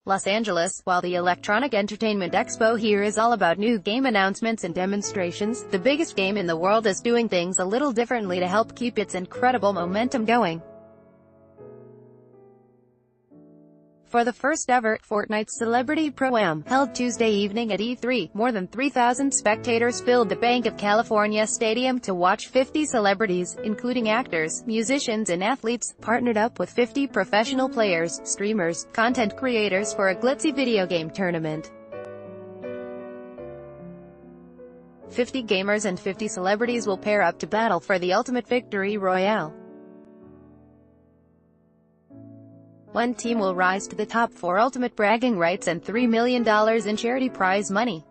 Los Angeles. While the Electronic Entertainment Expo here is all about new game announcements and demonstrations, the biggest game in the world is doing things a little differently to help keep its incredible momentum going. For the first ever, Fortnite's Celebrity Pro-Am, held Tuesday evening at E3, more than 3,000 spectators filled the Bank of California Stadium to watch 50 celebrities, including actors, musicians and athletes, partnered up with 50 professional players, streamers, content creators for a glitzy video game tournament. 50 gamers and 50 celebrities will pair up to battle for the ultimate victory royale. One team will rise to the top for ultimate bragging rights and $3 million in charity prize money.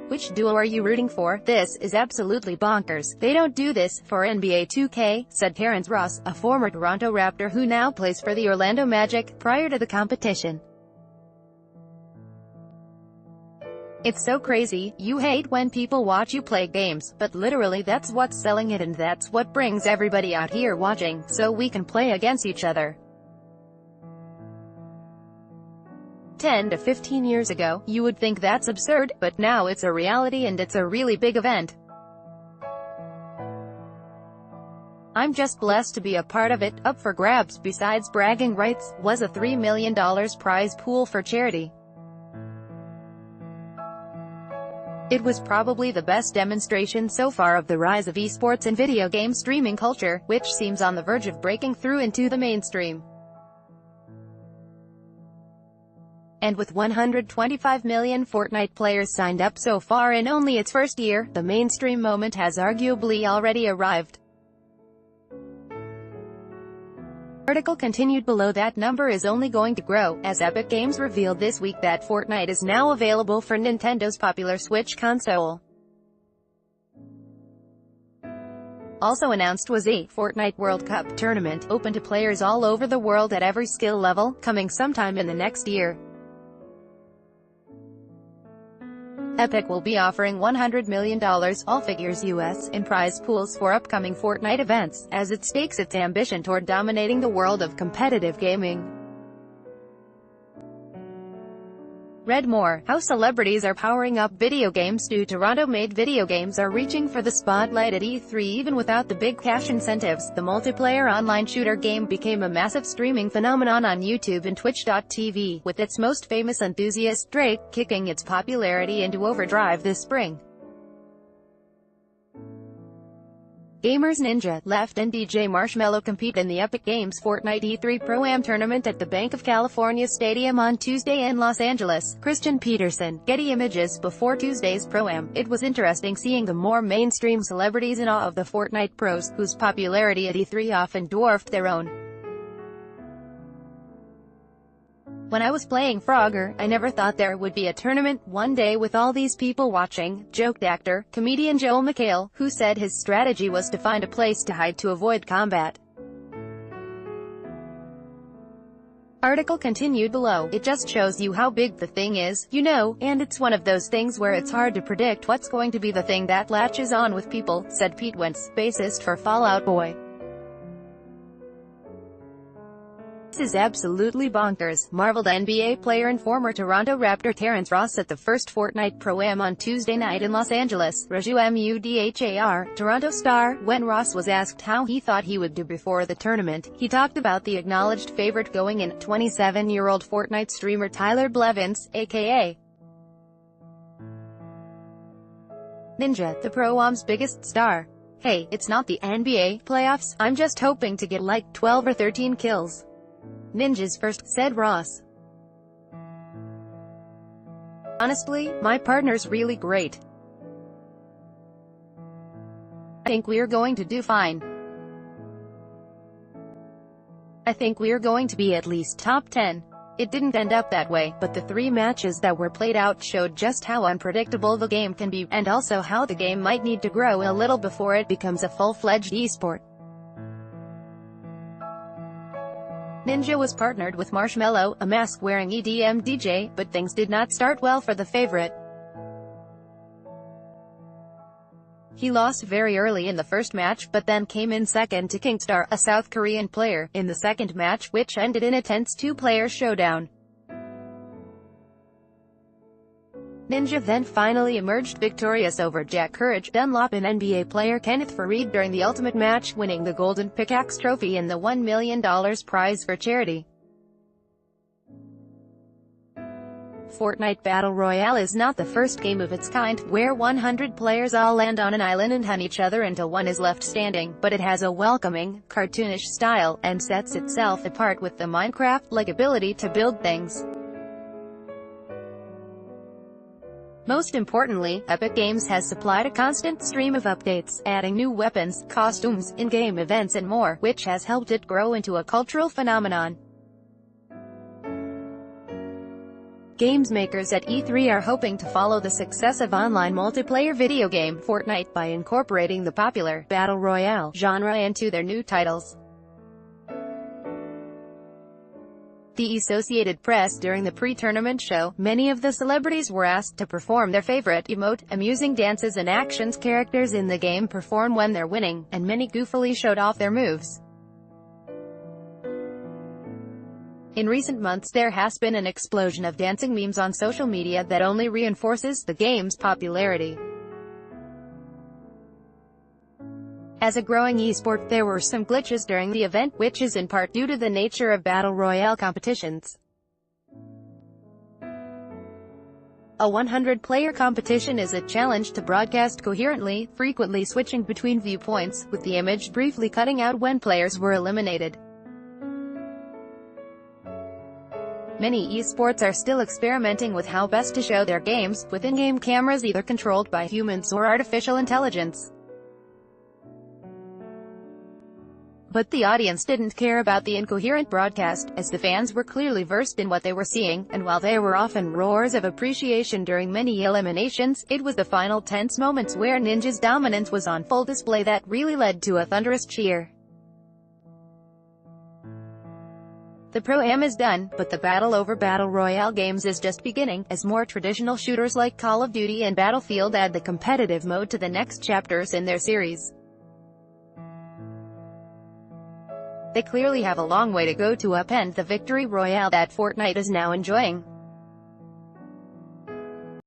Which duo are you rooting for? This is absolutely bonkers. They don't do this for NBA 2K, said Terrence Ross, a former Toronto Raptor who now plays for the Orlando Magic, prior to the competition. It's so crazy. You hate when people watch you play games, but literally that's what's selling it and that's what brings everybody out here watching, so we can play against each other. 10 to 15 years ago, you would think that's absurd, but now it's a reality and it's a really big event. I'm just blessed to be a part of it. Up for grabs, besides bragging rights, was a $3 million prize pool for charity. It was probably the best demonstration so far of the rise of esports and video game streaming culture, which seems on the verge of breaking through into the mainstream. And with 125 million Fortnite players signed up so far in only its first year, the mainstream moment has arguably already arrived. Article continued below. That number is only going to grow, as Epic Games revealed this week that Fortnite is now available for Nintendo's popular Switch console. Also announced was a Fortnite World Cup tournament, open to players all over the world at every skill level, coming sometime in the next year. Epic will be offering $100 million, all figures US, in prize pools for upcoming Fortnite events, as it stakes its ambition toward dominating the world of competitive gaming. Read more: how celebrities are powering up video games. Toronto-made video games are reaching for the spotlight at E3 even without the big cash incentives. The multiplayer online shooter game became a massive streaming phenomenon on YouTube and Twitch.tv, with its most famous enthusiast, Drake, kicking its popularity into overdrive this spring. Gamers Ninja, Left and DJ Marshmello compete in the Epic Games Fortnite E3 Pro-Am tournament at the Bank of California Stadium on Tuesday in Los Angeles. Christian Peterson, Getty Images. Before Tuesday's Pro-Am, it was interesting seeing the more mainstream celebrities in awe of the Fortnite pros, whose popularity at E3 often dwarfed their own. When I was playing Frogger, I never thought there would be a tournament one day with all these people watching, joked actor, comedian Joel McHale, who said his strategy was to find a place to hide to avoid combat. Article continued below. It just shows you how big the thing is, you know, and it's one of those things where it's hard to predict what's going to be the thing that latches on with people, said Pete Wentz, bassist for Fall Out Boy. This is absolutely bonkers, marveled NBA player and former Toronto Raptor Terrence Ross at the first Fortnite Pro-Am on Tuesday night in Los Angeles. Mudhar, Toronto Star. When Ross was asked how he thought he would do before the tournament, he talked about the acknowledged favorite going in, 27-year-old Fortnite streamer Tyler Blevins, aka Ninja, the Pro-Am's biggest star. Hey, it's not the NBA playoffs, I'm just hoping to get like 12 or 13 kills. Ninja's first, said Ross. Honestly, my partner's really great. I think we're going to do fine. I think we're going to be at least top 10. It didn't end up that way, but the 3 matches that were played out showed just how unpredictable the game can be, and also how the game might need to grow a little before it becomes a full-fledged esport. Ninja was partnered with Marshmello, a mask-wearing EDM DJ, but things did not start well for the favorite. He lost very early in the first match, but then came in second to Kingstar, a South Korean player, in the second match, which ended in a tense two-player showdown. Ninja then finally emerged victorious over Jack Courage Dunlop and NBA player Kenneth Faried during the Ultimate Match, winning the Golden Pickaxe Trophy and the $1 million prize for charity. Fortnite Battle Royale is not the first game of its kind, where 100 players all land on an island and hunt each other until one is left standing, but it has a welcoming, cartoonish style, and sets itself apart with the Minecraft-like ability to build things. Most importantly, Epic Games has supplied a constant stream of updates, adding new weapons, costumes, in-game events and more, which has helped it grow into a cultural phenomenon. Games makers at E3 are hoping to follow the success of online multiplayer video game Fortnite by incorporating the popular Battle Royale genre into their new titles. The Associated Press during the pre-tournament show, many of the celebrities were asked to perform their favorite emote, amusing dances and actions characters in the game perform when they're winning, and many goofily showed off their moves. In recent months there has been an explosion of dancing memes on social media that only reinforces the game's popularity. As a growing esport, there were some glitches during the event, which is in part due to the nature of Battle Royale competitions. A 100-player competition is a challenge to broadcast coherently, frequently switching between viewpoints, with the image briefly cutting out when players were eliminated. Many esports are still experimenting with how best to show their games, with in-game cameras either controlled by humans or artificial intelligence. But the audience didn't care about the incoherent broadcast, as the fans were clearly versed in what they were seeing, and while there were often roars of appreciation during many eliminations, it was the final tense moments where Ninja's dominance was on full display that really led to a thunderous cheer. The Pro-Am is done, but the battle over Battle Royale games is just beginning, as more traditional shooters like Call of Duty and Battlefield add the competitive mode to the next chapters in their series. They clearly have a long way to go to upend the victory royale that Fortnite is now enjoying.